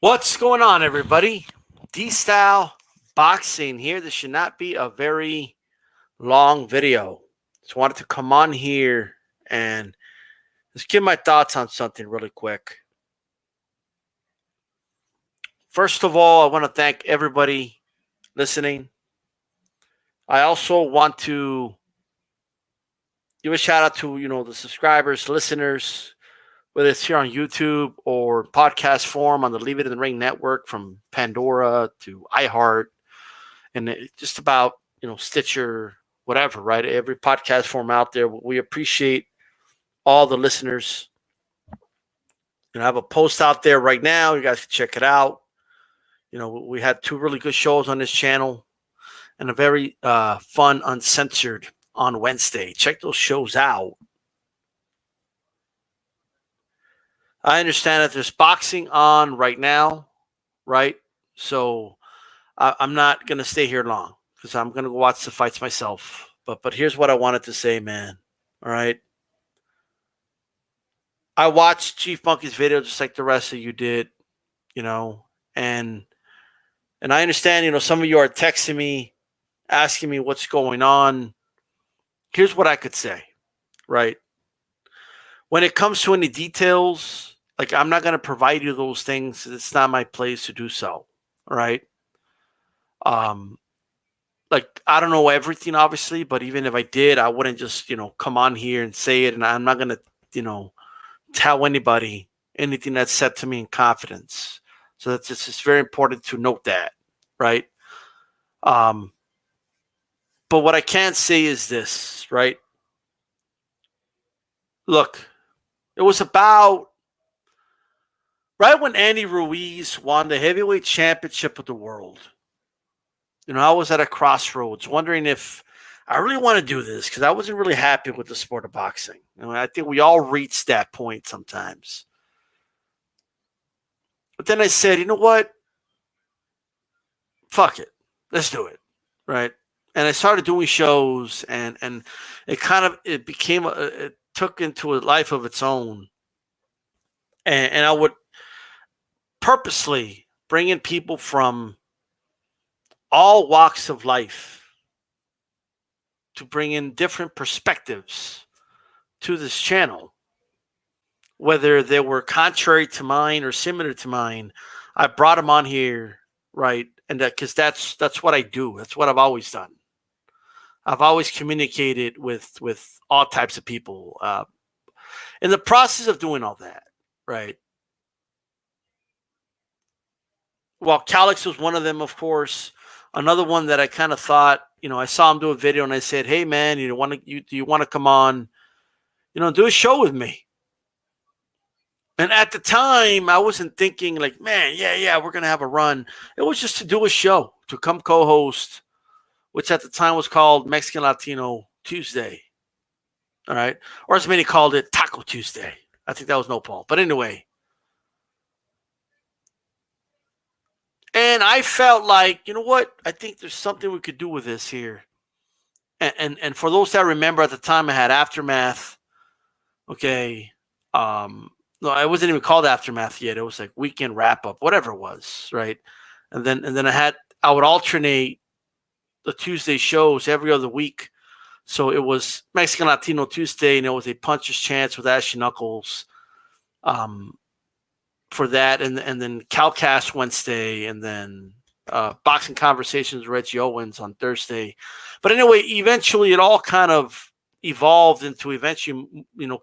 What's going on, everybody? DStyleBoxing here. This should not be a very long video. Just wanted to come on here and just give my thoughts on something really quick. First of all, I want to thank everybody listening. I also want to give a shout out to the subscribers, listeners, whether it's here on YouTube or podcast form on the Leave It in the Ring network, from Pandora to iHeart, and just about Stitcher, whatever, right? Every podcast form out there. We appreciate all the listeners. I have a post out there right now. You guys can check it out. We had two really good shows on this channel and a very fun Uncensored on Wednesday. Check those shows out. I understand that there's boxing on right now, right? So I'm not going to stay here long because I'm going to go watch the fights myself. But here's what I wanted to say, man. All right. I watched GFunky's video just like the rest of you did, and I understand, some of you are texting me, asking me what's going on. Here's what I could say, right? When it comes to any details, like, I'm not going to provide you those things. It's not my place to do so. All right. Like, I don't know everything, obviously, but even if I did, I wouldn't just, come on here and say it. And I'm not going to, tell anybody anything that's said to me in confidence. So that's just very important to note that. Right. But what I can say is this, right? Look, it was about right when Andy Ruiz won the heavyweight championship of the world. I was at a crossroads wondering if I really want to do this because I wasn't really happy with the sport of boxing. I think we all reach that point sometimes. But then I said, you know what? Fuck it. Let's do it. Right. And I started doing shows, and it became it took into a life of its own. And I would purposely bring in people from all walks of life to bring in different perspectives to this channel, whether they were contrary to mine or similar to mine. I brought them on here, right? And because that's what I do. That's what I've always done. I've always communicated with all types of people. In the process of doing all that, right? Well, Calix was one of them, of course. Another one that I kind of thought, I saw him do a video and I said, hey, man, do you want to come on, do a show with me? And at the time, I wasn't thinking like, man, yeah, we're going to have a run. It was just to do a show, to come co-host, which at the time was called Mexican Latino Tuesday. All right. Or as many called it, Taco Tuesday. I think that was Nopal. But anyway. And I felt like, you know what? I think there's something we could do with this here. And for those that remember, at the time I had Aftermath. Okay. No, I wasn't even called Aftermath yet. It was like Weekend Wrap Up, whatever it was, right? And then I would alternate the Tuesday shows every other week. So it was Mexican Latino Tuesday, and it was a Puncher's Chance with Ashy Knuckles. For that, and then Calcast Wednesday, and then Boxing Conversations with Reggie Owens on Thursday. But anyway, eventually it all kind of evolved into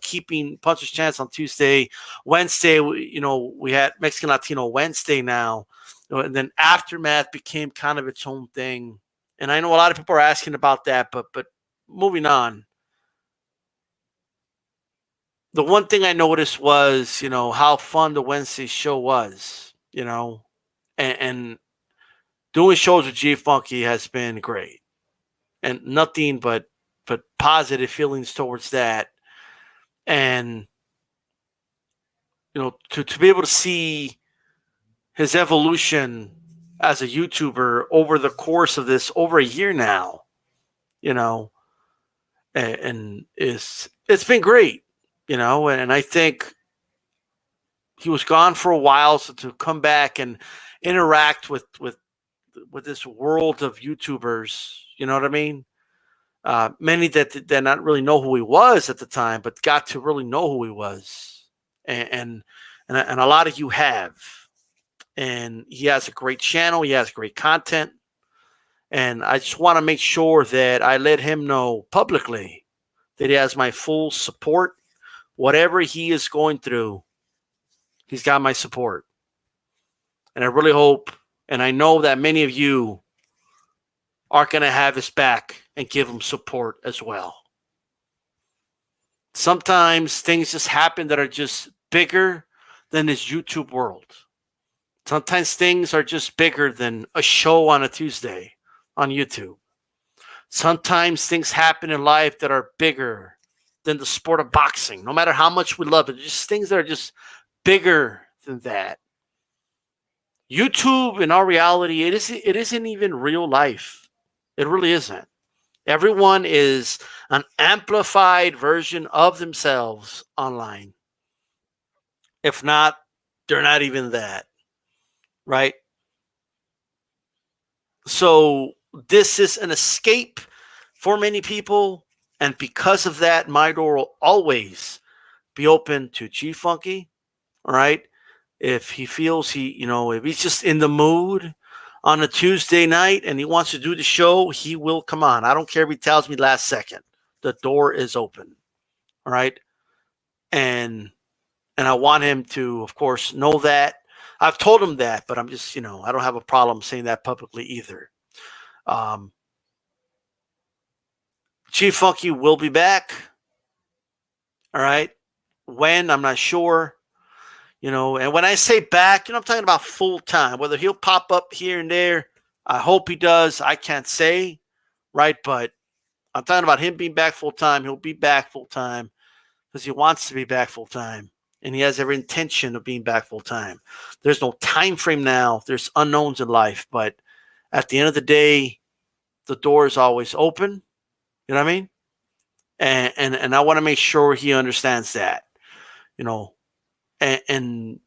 keeping Puncher's Chance on Tuesday. Wednesday, we had Mexican Latino Wednesday now, and then Aftermath became kind of its own thing. And I know a lot of people are asking about that, but moving on. The one thing I noticed was, how fun the Wednesday show was, and doing shows with GFunky has been great, and nothing but positive feelings towards that. And, to be able to see his evolution as a YouTuber over the course of this over a year now, and it's been great. And I think he was gone for a while, so to come back and interact with this world of YouTubers, you know what I mean? Many that did not really know who he was at the time, but got to really know who he was, and a lot of you have. And he has a great channel. He has great content, and I just want to make sure that I let him know publicly that he has my full support. Whatever he is going through, he's got my support, and I really hope, and I know that many of you are going to have his back and give him support as well. Sometimes things just happen that are just bigger than this YouTube world. Sometimes things are just bigger than a show on a Tuesday on YouTube. Sometimes things happen in life that are bigger than the sport of boxing, no matter how much we love it. Just things that are just bigger than that. YouTube, in our reality, it isn't even real life. It really isn't. Everyone is an amplified version of themselves online. If not, they're not even that, right? So this is an escape for many people, and because of that, my door will always be open to GFunky, all right? If he feels if he's just in the mood on a Tuesday night and he wants to do the show, he will come on. I don't care if he tells me last second. The door is open. All right. And I want him to, of course, know that. I've told him that, but I'm just, I don't have a problem saying that publicly either. GFunky will be back. All right. When, I'm not sure. And when I say back, I'm talking about full time. Whether he'll pop up here and there, I hope he does. I can't say, right? But I'm talking about him being back full time. He'll be back full time because he wants to be back full time, and he has every intention of being back full time. There's no time frame now. There's unknowns in life, but at the end of the day, the door is always open. You know what I mean? And I want to make sure he understands that. And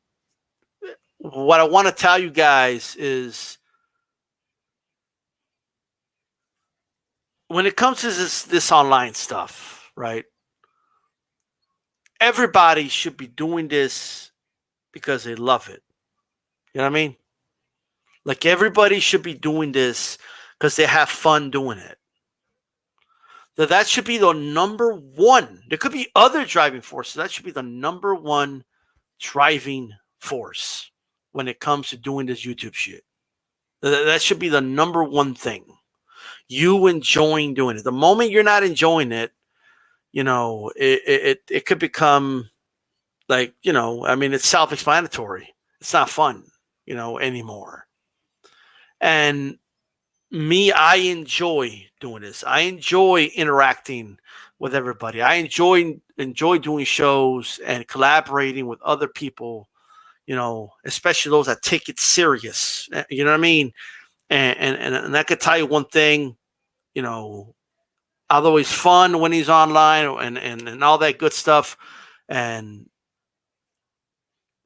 what I want to tell you guys is, when it comes to this online stuff, right? Everybody should be doing this because they love it. You know what I mean? Like, everybody should be doing this because they have fun doing it. That should be the number one. There could be other driving forces. That should be the number one driving force when it comes to doing this YouTube shit. That should be the number one thing. You enjoying doing it. The moment you're not enjoying it, it could become like, it's self-explanatory. It's not fun, anymore. And me, I enjoy doing this. I enjoy interacting with everybody. I enjoy doing shows and collaborating with other people, especially those that take it serious. You know what I mean? And I could tell you one thing, although he's fun when he's online and all that good stuff, and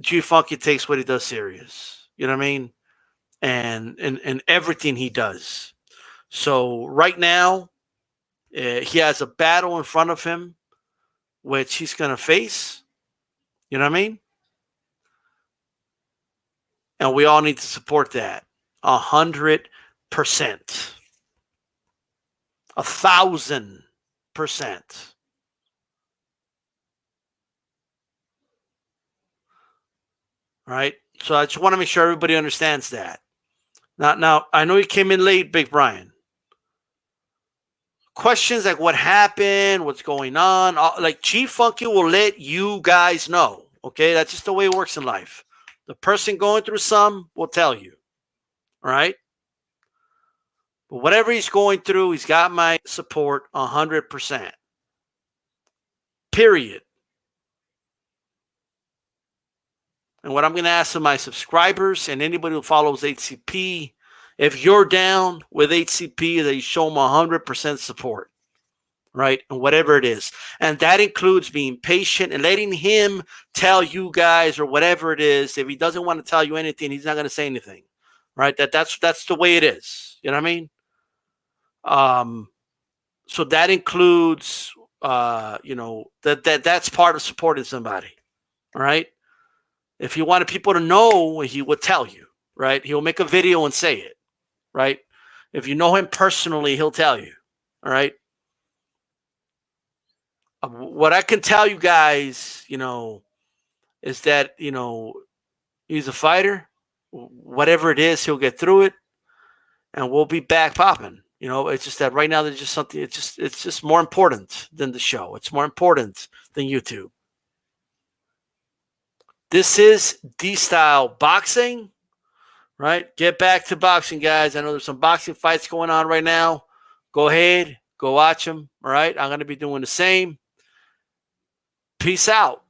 GFunky takes what he does serious. You know what I mean? And everything he does. So right now, he has a battle in front of him, which he's going to face. You know what I mean? And we all need to support that 100%, 1,000%. All right. So I just want to make sure everybody understands that. Now, I know you came in late, Big Brian. Questions like what happened, what's going on, like GFunky will let you guys know. Okay, that's just the way it works in life. The person going through some will tell you. All right. But whatever he's going through, he's got my support 100%. Period. And what I'm going to ask of my subscribers and anybody who follows HCP, if you're down with HCP, that you show them 100% support. right? And whatever it is. And that includes being patient and letting him tell you guys or whatever it is. If he doesn't want to tell you anything, he's not going to say anything, right? That's the way it is. You know what I mean? So that includes, that's part of supporting somebody, right? If he wanted people to know, he would tell you, right? He'll make a video and say it, right? If you know him personally, he'll tell you, all right? What I can tell you guys, is that, he's a fighter. Whatever it is, he'll get through it, and we'll be back popping. It's just that right now there's just something. It's just more important than the show. It's more important than YouTube. This is DStyleBoxing, right? Get back to boxing, guys. I know there's some boxing fights going on right now. Go ahead, go watch them. All right, I'm going to be doing the same. Peace out.